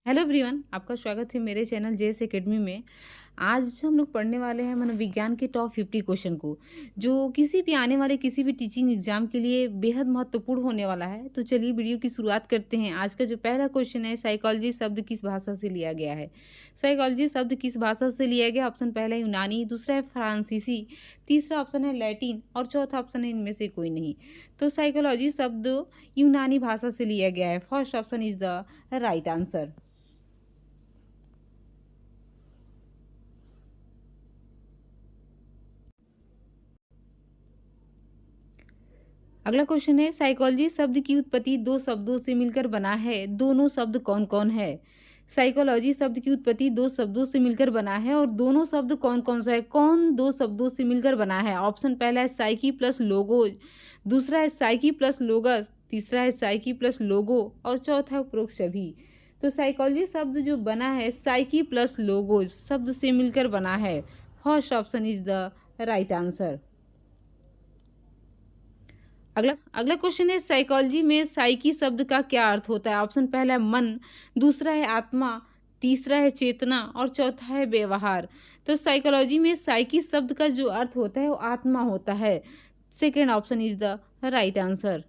Hello everyone, आपका स्वागत है मेरे चैनल जेएस एकेडमी में। आज हम लोग पढ़ने वाले हैं मनोविज्ञान के टॉप 50 क्वेश्चन को, जो किसी भी आने वाले किसी भी टीचिंग एग्जाम के लिए बेहद महत्वपूर्ण होने वाला है। तो चलिए वीडियो की शुरुआत करते हैं। आज का जो पहला क्वेश्चन है, साइकोलॉजी शब्द किस भाषा से लिया गया है। साइकोलॉजी शब्द किस भाषा से लिया गया? ऑप्शन पहला है यूनानी, दूसरा है फ्रांसीसी, तीसरा ऑप्शन है लैटिन और चौथा ऑप्शन है इनमें से कोई नहीं। तो साइकोलॉजी शब्द यूनानी भाषा से लिया गया है। First option is the right answer. अगला क्वेश्चन है, साइकोलॉजी शब्द की उत्पत्ति दो शब्दों से मिलकर बना है, दोनों शब्द कौन कौन है। साइकोलॉजी शब्द की उत्पत्ति दो शब्दों से मिलकर बना है और दोनों शब्द कौन कौन सा है, कौन दो शब्दों से मिलकर बना है। ऑप्शन पहला है साइकी प्लस लोगोज, दूसरा है साइकी प्लस लोगस, तीसरा है साइकी प्लस लोगो और चौथा है उपरोक्त सभी। तो साइकोलॉजी शब्द जो बना है साइकी प्लस लोगोज शब्द से मिलकर बना है। First option is the right answer. अगला अगला क्वेश्चन है, साइकोलॉजी में साइकी शब्द का क्या अर्थ होता है। ऑप्शन पहला है मन, दूसरा है आत्मा, तीसरा है चेतना और चौथा है व्यवहार। तो साइकोलॉजी में साइकी शब्द का जो अर्थ होता है वो आत्मा होता है। Second option is the right answer.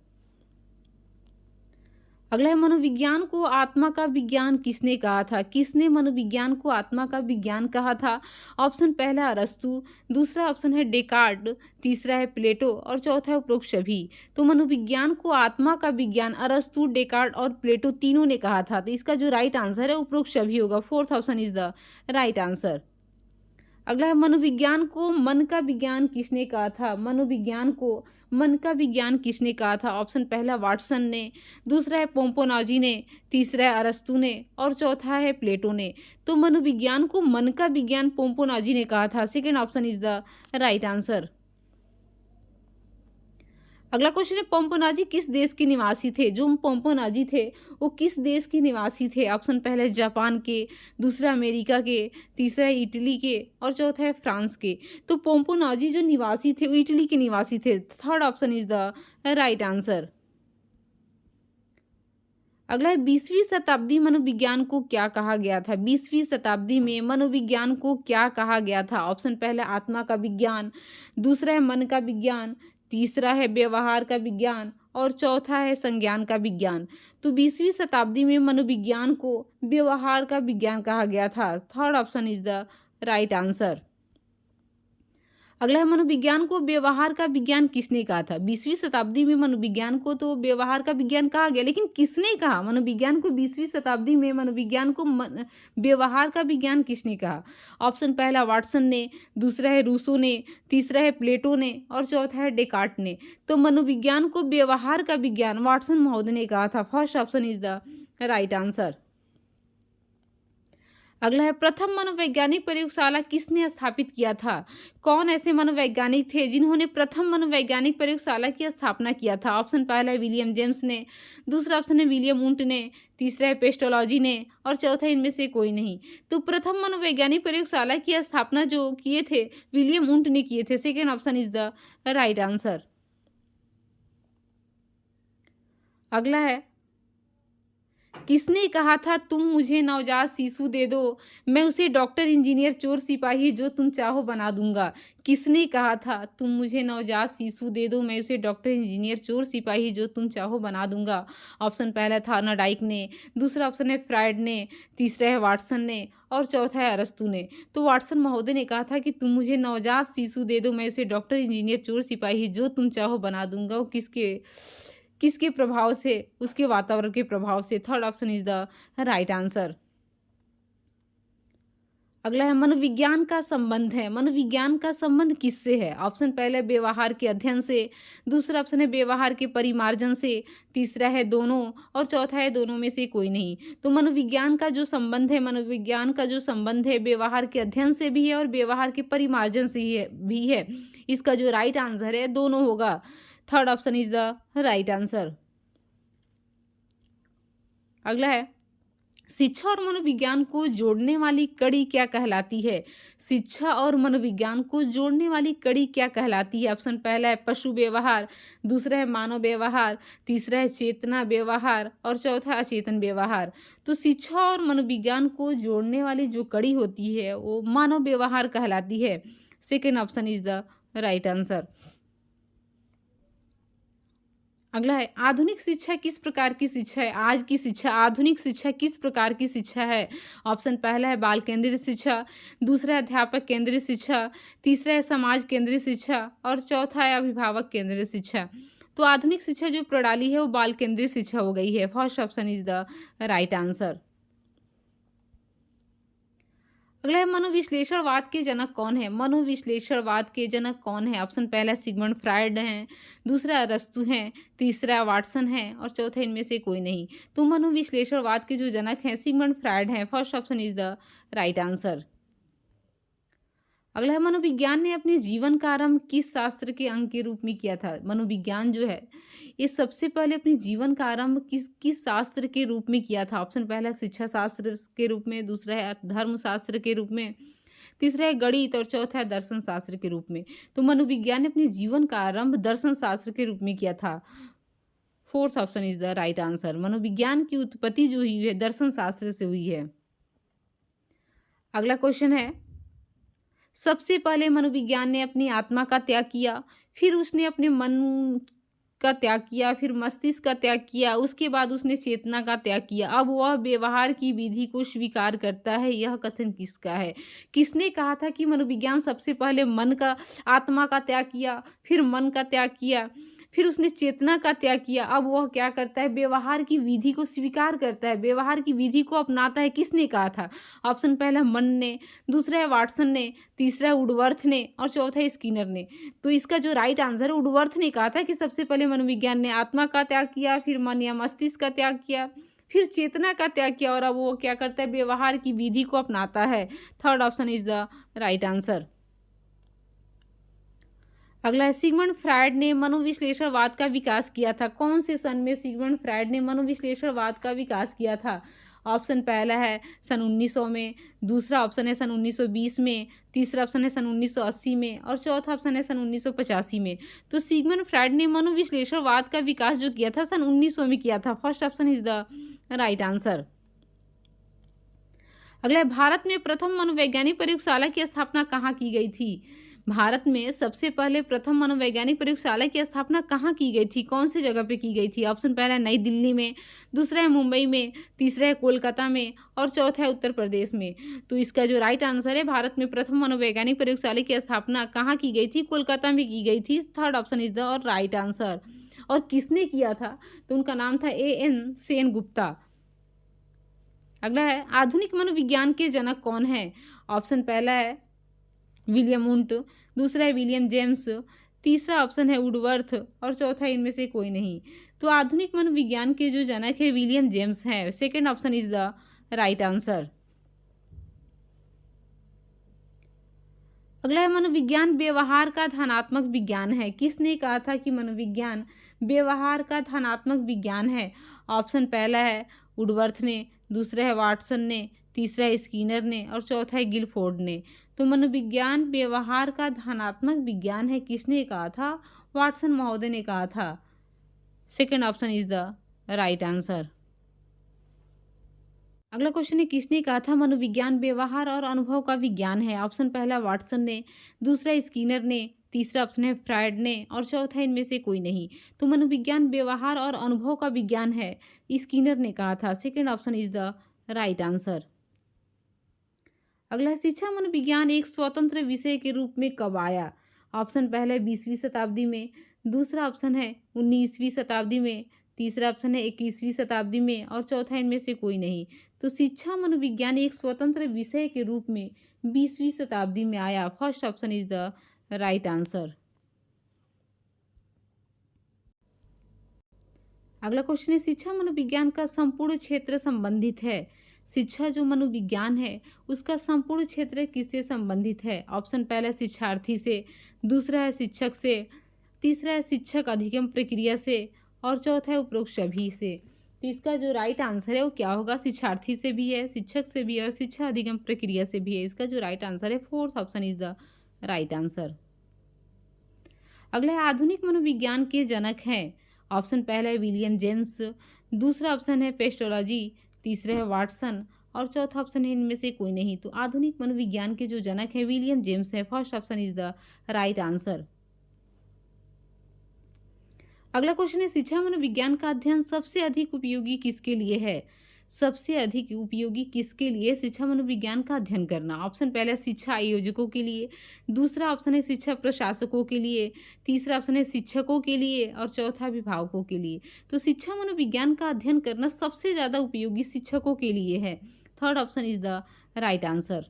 अगला है, मनोविज्ञान को आत्मा का विज्ञान किसने कहा था। किसने मनोविज्ञान को आत्मा का विज्ञान कहा था। ऑप्शन पहला अरस्तु, दूसरा ऑप्शन है डेकार्ड, तीसरा है प्लेटो और चौथा है उपरोक्त सभी। तो मनोविज्ञान को आत्मा का विज्ञान अरस्तु, डेकार्ड और प्लेटो तीनों ने कहा था। तो इसका जो राइट आंसर है उपरोक्त सभी होगा। Fourth option is the right answer. अगला है, मनोविज्ञान को मन का विज्ञान किसने कहा था। मनोविज्ञान को मन का विज्ञान किसने कहा था। ऑप्शन पहला वाटसन ने, दूसरा है पोम्पोनाजी ने, तीसरा है अरस्तु ने और चौथा है प्लेटो ने। तो मनोविज्ञान को मन का विज्ञान पोम्पोनाजी ने कहा था। Second option is the right answer. अगला क्वेश्चन है, पोम्पोनाजी किस देश के निवासी थे। जो पोम्पोनाजी थे वो किस देश के निवासी थे। ऑप्शन पहले है जापान के, दूसरा अमेरिका के, तीसरा है इटली के और चौथा है फ्रांस के। तो पोम्पोनाजी जो निवासी थे वो इटली के निवासी थे। Third option is the right answer. अगला है, 20वीं शताब्दी मनोविज्ञान को क्या कहा गया था। 20वीं शताब्दी में मनोविज्ञान को क्या कहा गया था। ऑप्शन पहला आत्मा का विज्ञान, दूसरा है मन का विज्ञान, तीसरा है व्यवहार का विज्ञान और चौथा है संज्ञान का विज्ञान। तो 20वीं शताब्दी में मनोविज्ञान को व्यवहार का विज्ञान कहा गया था। Third option is the right answer. अगला है, मनोविज्ञान को व्यवहार का विज्ञान किसने कहा था। 20वीं शताब्दी में मनोविज्ञान को तो व्यवहार का विज्ञान कहा गया, लेकिन किसने कहा मनोविज्ञान को 20वीं शताब्दी में मनोविज्ञान को व्यवहार का विज्ञान किसने कहा। ऑप्शन पहला वाटसन ने, दूसरा है रूसो ने, तीसरा है प्लेटो ने और चौथा है डेकार्ट ने। तो मनोविज्ञान को व्यवहार का विज्ञान वाटसन महोदय ने कहा था। First option is the right answer. अगला है, प्रथम मनोवैज्ञानिक प्रयोगशाला किसने स्थापित किया था। कौन ऐसे मनोवैज्ञानिक थे जिन्होंने प्रथम मनोवैज्ञानिक प्रयोगशाला की स्थापना किया था। ऑप्शन पहला है विलियम जेम्स ने, दूसरा ऑप्शन है विलियम उंट ने, तीसरा है पेस्टोलॉजी ने और चौथा इनमें से कोई नहीं। तो प्रथम मनोवैज्ञानिक प्रयोगशाला की स्थापना जो किए थे विलियम उंट ने किए थे। Second option is the right answer. अगला है, किसने कहा था तुम मुझे नवजात शिशु दे दो, मैं उसे डॉक्टर इंजीनियर चोर सिपाही जो तुम चाहो बना दूंगा। किसने कहा था तुम मुझे नवजात शिशु दे दो, मैं उसे डॉक्टर इंजीनियर चोर सिपाही जो तुम चाहो बना दूंगा। ऑप्शन पहला था थार्नाडाइक ने, दूसरा ऑप्शन है फ्रायड ने, तीसरा है वाटसन ने और चौथा है अरस्तु ने। तो वाटसन महोदय ने कहा था कि तुम मुझे नवजात शिशु दे दो, मैं उसे डॉक्टर इंजीनियर चोर सिपाही जो तुम चाहो बना दूंगा। वो किसके किसके प्रभाव से, उसके वातावरण के प्रभाव से। Third option is the right answer. अगला है, मनोविज्ञान का संबंध है। मनोविज्ञान का संबंध किससे है। ऑप्शन पहले व्यवहार के अध्ययन से, दूसरा ऑप्शन है व्यवहार के परिमार्जन से, तीसरा है दोनों और चौथा है दोनों में से कोई नहीं। तो मनोविज्ञान का जो संबंध है, मनोविज्ञान का जो संबंध है व्यवहार के अध्ययन से भी है और व्यवहार के परिमार्जन से भी है। इसका जो राइट आंसर है दोनों होगा। Third option is the right answer. अगला है, शिक्षा और मनोविज्ञान को जोड़ने वाली कड़ी क्या कहलाती है? शिक्षा और मनोविज्ञान को जोड़ने वाली कड़ी क्या कहलाती है? ऑप्शन पहला है पशु व्यवहार, दूसरा है मानव व्यवहार, तीसरा है चेतना व्यवहार और चौथा अचेतन व्यवहार। तो शिक्षा और मनोविज्ञान को जोड़ने वाली जो कड़ी होती है वो मानव व्यवहार कहलाती है। Second option is the right answer. अगला है आधुनिक शिक्षा किस प्रकार की शिक्षा है? आज की शिक्षा, आधुनिक शिक्षा किस प्रकार की शिक्षा है? ऑप्शन पहला है बाल केंद्रित शिक्षा, दूसरा है अध्यापक केंद्रित शिक्षा, तीसरा है समाज केंद्रित शिक्षा और चौथा है अभिभावक केंद्रित शिक्षा। तो आधुनिक शिक्षा जो प्रणाली है वो बाल केंद्रित शिक्षा हो गई है। First option is the right answer. अगला है मनोविश्लेषणवाद के जनक कौन है? मनोविश्लेषणवाद के जनक कौन है? ऑप्शन पहला सिगमंड फ्रायड हैं, दूसरा अरस्तू हैं, तीसरा वाटसन है और चौथा इनमें से कोई नहीं। तो मनोविश्लेषणवाद के जो जनक हैं सिगमंड फ्रायड हैं। First option is the right answer. अगला है मनोविज्ञान ने अपने जीवन का आरंभ किस शास्त्र के अंग के रूप में किया था? मनोविज्ञान जो है ये सबसे पहले अपने जीवन का आरंभ किस किस शास्त्र के रूप में किया था? ऑप्शन पहला शिक्षा शास्त्र के रूप में, दूसरा है धर्मशास्त्र के रूप में, तीसरा है गणित और चौथा है दर्शन शास्त्र के रूप में। तो मनोविज्ञान ने अपने जीवन का आरंभ दर्शन शास्त्र के रूप में किया था। Fourth option is the right answer. मनोविज्ञान की उत्पत्ति जो हुई है दर्शन शास्त्र से हुई है। अगला क्वेश्चन है सबसे पहले मनोविज्ञान ने अपनी आत्मा का त्याग किया, फिर उसने अपने मन का त्याग किया, फिर मस्तिष्क का त्याग किया, उसके बाद उसने चेतना का त्याग किया। अब वह व्यवहार की विधि को स्वीकार करता है। यह कथन किसका है? किसने कहा था कि मनोविज्ञान सबसे पहले मन का, आत्मा का त्याग किया, फिर मन का त्याग किया, फिर उसने चेतना का त्याग किया, अब वह क्या करता है? व्यवहार की विधि को स्वीकार करता है, व्यवहार की विधि को अपनाता है। किसने कहा था? ऑप्शन पहला मन ने, दूसरा है वाटसन ने, तीसरा है वुडवर्थ ने और चौथा है स्किनर ने। तो इसका जो राइट आंसर है वुडवर्थ ने कहा था कि सबसे पहले मनोविज्ञान ने आत्मा का त्याग किया, फिर मन या मस्तिष्क का त्याग किया, फिर चेतना का त्याग किया और अब वो क्या करता है? व्यवहार की विधि को अपनाता है। Third option is the right answer. अगला है सिगमंड फ्रायड ने मनोविश्लेषणवाद का विकास किया था। कौन से सन में सिगमंड फ्रायड ने मनोविश्लेषणवाद का विकास किया था? ऑप्शन पहला है सन 1900 में, दूसरा ऑप्शन है सन 1920 में, तीसरा ऑप्शन है सन 1980 में और चौथा ऑप्शन है सन 1985 में। तो सिगमंड फ्रायड ने मनोविश्लेषणवाद का विकास जो किया था सन 1900 में किया था। First option is the right answer. अगला है भारत में प्रथम मनोवैज्ञानिक प्रयोगशाला की स्थापना कहाँ की गई थी? भारत में सबसे पहले प्रथम मनोवैज्ञानिक प्रयोगशाला की स्थापना कहाँ की गई थी? कौन सी जगह पे की गई थी? ऑप्शन पहला है नई दिल्ली में, दूसरा है मुंबई में, तीसरा है कोलकाता में और चौथा है उत्तर प्रदेश में। तो इसका जो राइट आंसर है भारत में प्रथम मनोवैज्ञानिक प्रयोगशाला की स्थापना कहाँ की गई थी? कोलकाता में की गई थी। थर्ड ऑप्शन इज द और राइट आंसर। और किसने किया था? तो उनका नाम था A.N. सेनगुप्ता। अगला है आधुनिक मनोविज्ञान के जनक कौन है? ऑप्शन पहला है विलियम वुंट, दूसरा है विलियम जेम्स, तीसरा ऑप्शन है वुडवर्थ और चौथा इनमें से कोई नहीं। तो आधुनिक मनोविज्ञान के जो जनक है विलियम जेम्स हैं। Second option is the right answer. अगला है मनोविज्ञान व्यवहार का धनात्मक विज्ञान है। किसने कहा था कि मनोविज्ञान व्यवहार का धनात्मक विज्ञान है? ऑप्शन पहला है वुडवर्थ ने, दूसरा है वाटसन ने, तीसरा है स्किनर ने और चौथा है गिलफोर्ड ने। तो मनोविज्ञान व्यवहार का धनात्मक विज्ञान है किसने कहा था? वाटसन महोदय ने कहा था। Second option is the right answer. अगला क्वेश्चन है किसने कहा था मनोविज्ञान व्यवहार और अनुभव का विज्ञान है? ऑप्शन पहला वाटसन ने, दूसरा स्किनर ने, तीसरा ऑप्शन है फ्रायड ने और चौथा इनमें से कोई नहीं। तो मनोविज्ञान व्यवहार और अनुभव का विज्ञान है स्किनर ने कहा था। Second option is the right answer. अगला शिक्षा मनोविज्ञान एक स्वतंत्र विषय के रूप में कब आया? ऑप्शन पहला है 20वीं शताब्दी में, दूसरा ऑप्शन है 19वीं शताब्दी में, तीसरा ऑप्शन है 21वीं शताब्दी में और चौथा इनमें से कोई नहीं। तो शिक्षा मनोविज्ञान एक स्वतंत्र विषय के रूप में 20वीं शताब्दी में आया। First option is the right answer. अगला क्वेश्चन है शिक्षा मनोविज्ञान का संपूर्ण क्षेत्र संबंधित है। शिक्षा जो मनोविज्ञान है उसका संपूर्ण क्षेत्र किससे संबंधित है? ऑप्शन पहला शिक्षार्थी से, दूसरा है शिक्षक से, तीसरा है शिक्षक अधिगम प्रक्रिया से और चौथा है उपरोक्त सभी से। तो इसका जो राइट आंसर है वो क्या होगा? शिक्षार्थी से भी है, शिक्षक से भी है और शिक्षा अधिगम प्रक्रिया से भी है। इसका जो राइट आंसर है fourth option is the right answer. अगला है आधुनिक मनोविज्ञान के जनक हैं। ऑप्शन पहला है विलियम जेम्स, दूसरा ऑप्शन है पेस्टोलॉजी, तीसरा है वाटसन और चौथा ऑप्शन है इनमें से कोई नहीं। तो आधुनिक मनोविज्ञान के जो जनक हैं विलियम जेम्स है। First option is the right answer. अगला क्वेश्चन है शिक्षा मनोविज्ञान का अध्ययन सबसे अधिक उपयोगी किसके लिए है? सबसे अधिक उपयोगी किसके लिए शिक्षा मनोविज्ञान का अध्ययन करना? ऑप्शन पहला शिक्षा आयोजकों के लिए, दूसरा ऑप्शन है शिक्षा प्रशासकों के लिए, तीसरा ऑप्शन है शिक्षकों के लिए और चौथा अभिभावकों के लिए। तो शिक्षा मनोविज्ञान का अध्ययन करना सबसे ज़्यादा उपयोगी शिक्षकों के लिए है। Third option is the right answer.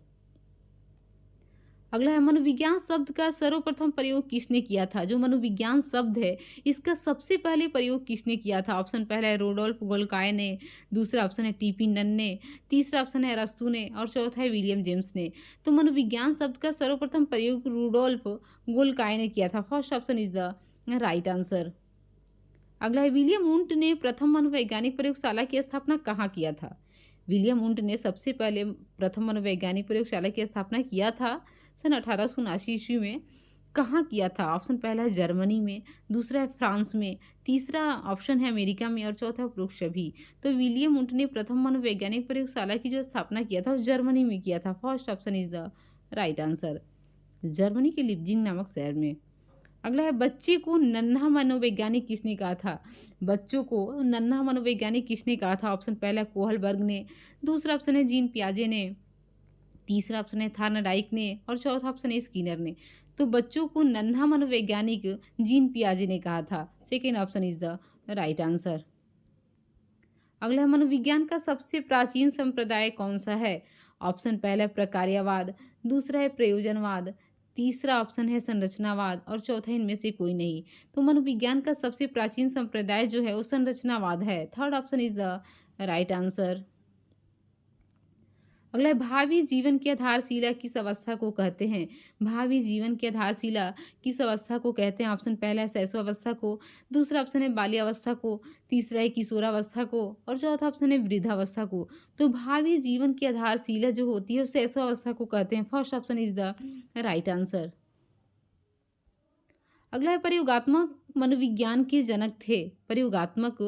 अगला है मनोविज्ञान शब्द का सर्वप्रथम प्रयोग किसने किया था? जो मनोविज्ञान शब्द है इसका सबसे पहले प्रयोग किसने किया था? ऑप्शन पहला है रोडोल्फ गोल्काय ने, दूसरा ऑप्शन है टीपी नन ने, तीसरा ऑप्शन है अरस्तू ने और चौथा है विलियम जेम्स ने। तो मनोविज्ञान शब्द का सर्वप्रथम प्रयोग रूडोल्फ गोल्काय ने किया था। First option is the right answer. अगला है विलियम वुंट ने प्रथम मनोवैज्ञानिक प्रयोगशाला की स्थापना कहाँ किया था? विलियम वुंट ने सबसे पहले प्रथम मनोवैज्ञानिक प्रयोगशाला की स्थापना किया था सन 1879 ईस्वी में। कहाँ किया था? ऑप्शन पहला है जर्मनी में, दूसरा है फ्रांस में, तीसरा ऑप्शन है अमेरिका में और चौथा उपरोक्त सभी। तो विलियम वुंट ने प्रथम मनोवैज्ञानिक प्रयोगशाला की जो स्थापना किया था वो जर्मनी में किया था। First option is the right answer, Germany के लिप्जिंग नामक शहर में। अगला है बच्चे को नन्हा मनोवैज्ञानिक किसने कहा था? बच्चों को नन्हा मनोवैज्ञानिक किसने कहा था? ऑप्शन पहला कोहलबर्ग ने, दूसरा ऑप्शन है जीन पियाजे ने, तीसरा ऑप्शन है थार्नडाइक ने और चौथा ऑप्शन है स्किनर ने। तो बच्चों को नन्हा मनोवैज्ञानिक जीन पियाजे ने कहा था। Second option is the right answer. अगला है मनोविज्ञान का सबसे प्राचीन संप्रदाय कौन सा है? ऑप्शन पहला है प्रकार्यवाद, दूसरा है प्रयोजनवाद, तीसरा ऑप्शन है संरचनावाद और चौथा इनमें से कोई नहीं। तो मनोविज्ञान का सबसे प्राचीन संप्रदाय जो है वो संरचनावाद है। Third option is the right answer. अगला है भावी जीवन की आधारशिला किस अवस्था को कहते हैं? भावी जीवन की आधारशिला किस अवस्था को कहते हैं? ऑप्शन पहला है शैशवावस्था को, दूसरा ऑप्शन है बाल्यावस्था को, तीसरा है किशोरावस्था को और चौथा ऑप्शन है वृद्धावस्था को। तो भावी जीवन की आधारशिला जो होती है शैशवावस्था को कहते हैं। First option is the right answer. अगला है प्रयोगात्मक मनोविज्ञान के जनक थे। प्रयोगात्मक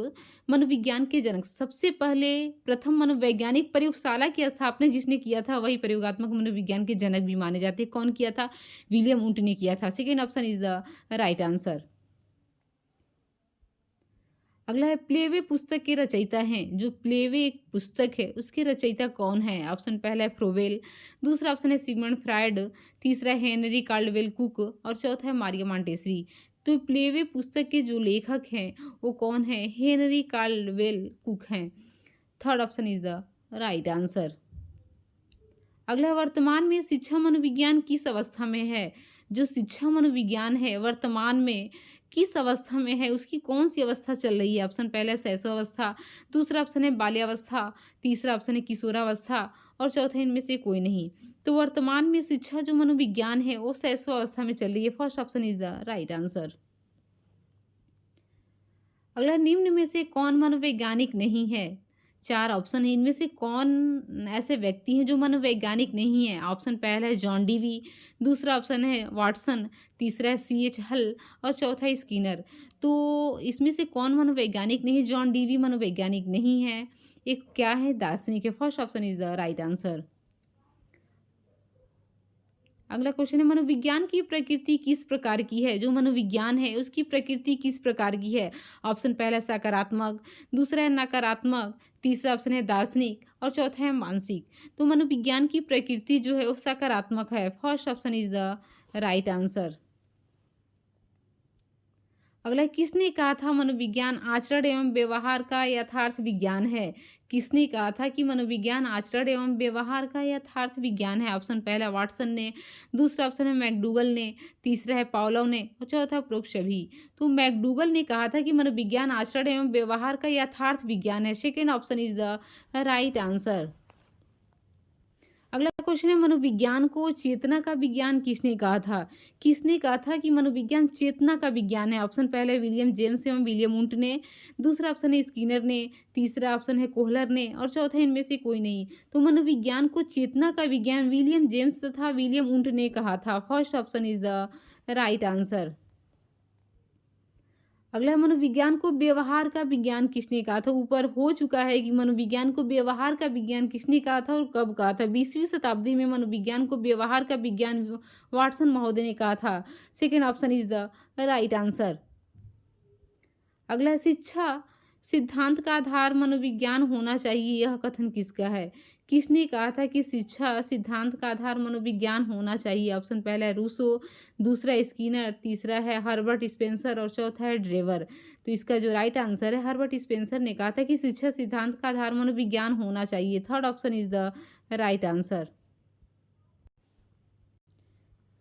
मनोविज्ञान के जनक सबसे पहले प्रथम मनोवैज्ञानिक प्रयोगशाला की स्थापना जिसने किया था वही प्रयोगात्मक मनोविज्ञान के जनक भी माने जाते हैं। कौन किया था? विलियम वुंट ने किया था। Second option is the right answer. अगला है प्लेवे पुस्तक के रचयिता हैं। जो प्लेवे एक पुस्तक है उसके रचयिता कौन है? ऑप्शन पहला है फ्रोवेल, दूसरा ऑप्शन है सिगमंड फ्रायड, तीसरा है हेनरी कार्लवेल कुक और चौथा है मारिया मॉन्टेसरी। तो प्लेवे पुस्तक के जो लेखक हैं वो कौन है? हेनरी कार्लवेल कुक हैं। Third option is the right answer. अगला वर्तमान में शिक्षा मनोविज्ञान किस अवस्था में है? जो शिक्षा मनोविज्ञान है वर्तमान में किस अवस्था में है, उसकी कौन सी अवस्था चल रही है? ऑप्शन पहला है शैशवावस्था, दूसरा ऑप्शन है बाल्यावस्था, तीसरा ऑप्शन है किशोरावस्था और चौथा इनमें से कोई नहीं। तो वर्तमान में शिक्षा जो मनोविज्ञान है वो शैशवावस्था में चल रही है। First option is the right answer. अगला निम्न में से कौन मनोवैज्ञानिक नहीं है? चार ऑप्शन है, इनमें से कौन ऐसे व्यक्ति हैं जो मनोवैज्ञानिक नहीं है? ऑप्शन पहला है जॉन डीवी, दूसरा ऑप्शन है वाटसन, तीसरा है सीएच हल और चौथा है स्किनर। तो इसमें से कौन मनोवैज्ञानिक नहीं है? जॉन डीवी मनोवैज्ञानिक नहीं है। एक क्या है? दार्शनिक है। First option is the right answer. अगला क्वेश्चन है मनोविज्ञान की प्रकृति किस प्रकार की है? जो मनोविज्ञान है उसकी प्रकृति किस प्रकार की है? ऑप्शन पहला सकारात्मक, दूसरा है नकारात्मक, तीसरा ऑप्शन है दार्शनिक और चौथा है मानसिक। तो मनोविज्ञान की प्रकृति जो है वो सकारात्मक है। First option is the right answer. अगला किसने कहा था मनोविज्ञान आचरण एवं व्यवहार का यथार्थ विज्ञान है? किसने कहा था कि मनोविज्ञान आचरण एवं व्यवहार का यथार्थ विज्ञान है? ऑप्शन पहला वाटसन ने, दूसरा ऑप्शन है मैकडूगल ने, तीसरा है पावलोव ने और चौथा उपरोक्त सभी। तो मैकडूगल ने कहा था कि मनोविज्ञान आचरण एवं व्यवहार का यथार्थ विज्ञान है। Second option is the right answer. अगला क्वेश्चन है, मनोविज्ञान को चेतना का विज्ञान किसने कहा था? किसने कहा था कि मनोविज्ञान चेतना का विज्ञान है? ऑप्शन पहले विलियम जेम्स एवं विलियम वुंट ने, दूसरा ऑप्शन है स्किनर ने, तीसरा ऑप्शन है कोहलर ने और चौथा इनमें से कोई नहीं। तो मनोविज्ञान को चेतना का विज्ञान विलियम जेम्स तथा विलियम वुंट ने कहा था। First option is the right answer. अगला है, मनोविज्ञान को व्यवहार का विज्ञान किसने कहा था? ऊपर हो चुका है कि मनोविज्ञान को व्यवहार का विज्ञान किसने कहा था और कब कहा था। 20वीं शताब्दी में मनोविज्ञान को व्यवहार का विज्ञान वाटसन महोदय ने कहा था। Second option is the right answer. अगला है, शिक्षा सिद्धांत का आधार मनोविज्ञान होना चाहिए, यह कथन किसका है? किसने कहा था कि शिक्षा सिद्धांत का आधार मनोविज्ञान होना चाहिए? ऑप्शन पहला है रूसो, दूसरा स्किनर, तीसरा है हर्बर्ट स्पेंसर और चौथा है ड्रेवर। तो इसका जो राइट आंसर है, हर्बर्ट स्पेंसर ने कहा था कि शिक्षा सिद्धांत का आधार मनोविज्ञान होना चाहिए। Third option is the right answer.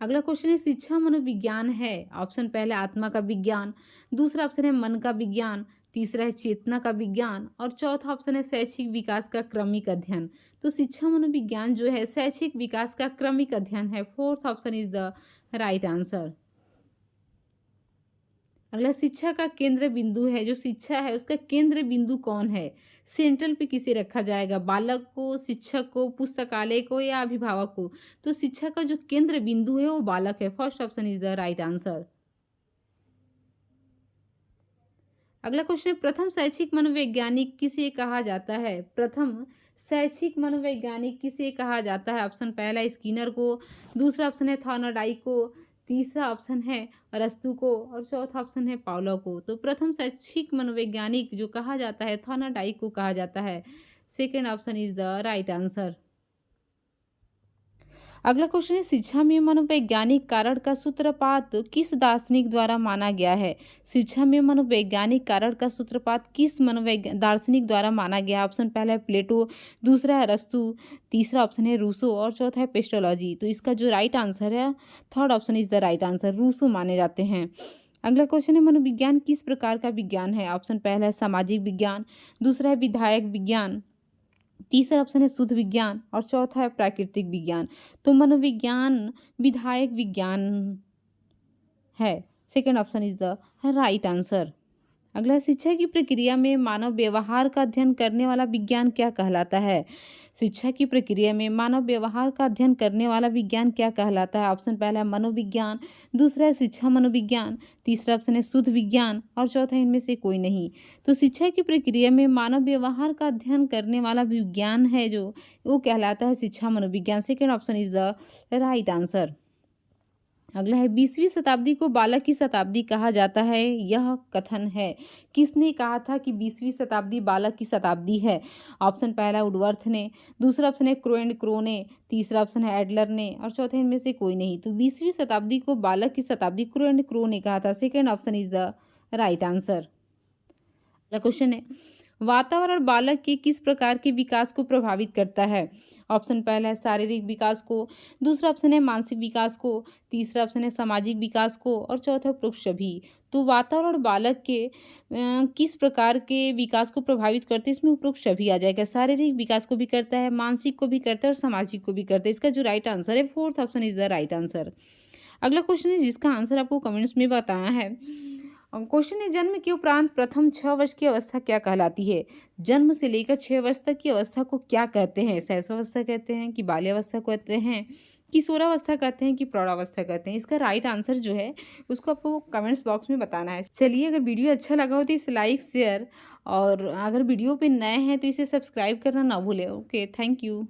अगला क्वेश्चन है, शिक्षा मनोविज्ञान है? ऑप्शन पहले आत्मा का विज्ञान, दूसरा ऑप्शन है मन का विज्ञान, तीसरा है चेतना का विज्ञान और चौथा ऑप्शन है शैक्षिक विकास का क्रमिक अध्ययन। तो शिक्षा मनोविज्ञान जो है शैक्षिक विकास का क्रमिक अध्ययन है। Fourth option is the right answer. अगला, शिक्षा का केंद्र बिंदु है, जो शिक्षा है उसका केंद्र बिंदु कौन है? सेंट्रल पे किसे रखा जाएगा? बालक को, शिक्षक को, पुस्तकालय को या अभिभावक को? तो शिक्षा का जो केंद्र बिंदु है वो बालक है। First option is the right answer. अगला क्वेश्चन है, प्रथम शैक्षिक मनोवैज्ञानिक किसे कहा जाता है? प्रथम शैक्षिक मनोवैज्ञानिक किसे कहा जाता है? ऑप्शन पहला स्किनर को, दूसरा ऑप्शन है थॉर्नडाइक को, तीसरा ऑप्शन है अरस्तु को और चौथा ऑप्शन है पाउलो को। तो प्रथम शैक्षिक मनोवैज्ञानिक जो कहा जाता है थॉर्नडाइक को कहा जाता है। Second option is the right answer. अगला क्वेश्चन है, शिक्षा में मनोवैज्ञानिक कारण का सूत्रपात किस दार्शनिक द्वारा माना गया है? शिक्षा में मनोवैज्ञानिक कारण का सूत्रपात किस दार्शनिक द्वारा माना गया है? ऑप्शन पहला है प्लेटो, दूसरा है अरस्तु, तीसरा ऑप्शन है रूसो और चौथा है पेस्टोलॉजी। तो इसका जो राइट आंसर है, third option is the right answer, Rousseau माने जाते हैं। अगला क्वेश्चन है, मनोविज्ञान किस प्रकार का विज्ञान है? ऑप्शन पहला है सामाजिक विज्ञान, दूसरा है विधायक विज्ञान, तीसरा ऑप्शन है शुद्ध विज्ञान और चौथा है प्राकृतिक विज्ञान। तो मनोविज्ञान विधायक विज्ञान है। Second option is the right answer. अगला, शिक्षा की प्रक्रिया में मानव व्यवहार का अध्ययन करने वाला विज्ञान क्या कहलाता है? शिक्षा की प्रक्रिया में मानव व्यवहार का अध्ययन करने वाला विज्ञान क्या कहलाता है? ऑप्शन पहला है मनोविज्ञान, दूसरा है शिक्षा मनोविज्ञान, तीसरा ऑप्शन है शुद्ध विज्ञान और चौथा इनमें से कोई नहीं। तो शिक्षा की प्रक्रिया में मानव व्यवहार का अध्ययन करने वाला विज्ञान है जो वो कहलाता है शिक्षा मनोविज्ञान। Second option is the right answer. अगला है, 20वीं शताब्दी को बालक की शताब्दी कहा जाता है, यह कथन है। किसने कहा था कि 20वीं शताब्दी बालक की शताब्दी है? ऑप्शन पहला वुडवर्थ ने, दूसरा ऑप्शन है क्रो एंड क्रो ने, तीसरा ऑप्शन है एडलर ने और चौथे इनमें से कोई नहीं। तो 20वीं शताब्दी को बालक की शताब्दी क्रो एंड क्रो ने कहा था। Second option is the right answer. अगला क्वेश्चन है, वातावरण बालक के किस प्रकार के विकास को प्रभावित करता है? ऑप्शन पहला है शारीरिक विकास को, दूसरा ऑप्शन है मानसिक विकास को, तीसरा ऑप्शन है सामाजिक विकास को और चौथा उपरोक्त सभी। तो वातावरण बालक के किस प्रकार के विकास को प्रभावित करते हैं? इसमें उपरोक्त सभी आ जाएगा। शारीरिक विकास को भी करता है, मानसिक को भी करता है और सामाजिक को भी करता है। इसका जो राइट आंसर है, fourth option is the right answer. अगला क्वेश्चन है जिसका आंसर आपको कमेंट्स में बताया है। क्वेश्चन है, जन्म के उपरांत प्रथम 6 वर्ष की अवस्था क्या कहलाती है? जन्म से लेकर 6 वर्ष तक की अवस्था को क्या कहते हैं? शैशवावस्था कहते हैं कि बाल्यावस्था कहते हैं, किशोरावस्था कहते हैं कि प्रौढ़ावस्था कहते हैं? इसका राइट आंसर जो है उसको आपको कमेंट्स बॉक्स में बताना है। चलिए, अगर वीडियो अच्छा लगा हो तो इसे लाइक शेयर और अगर वीडियो पे नए हैं तो इसे सब्सक्राइब करना ना भूलें। Okay, thank you.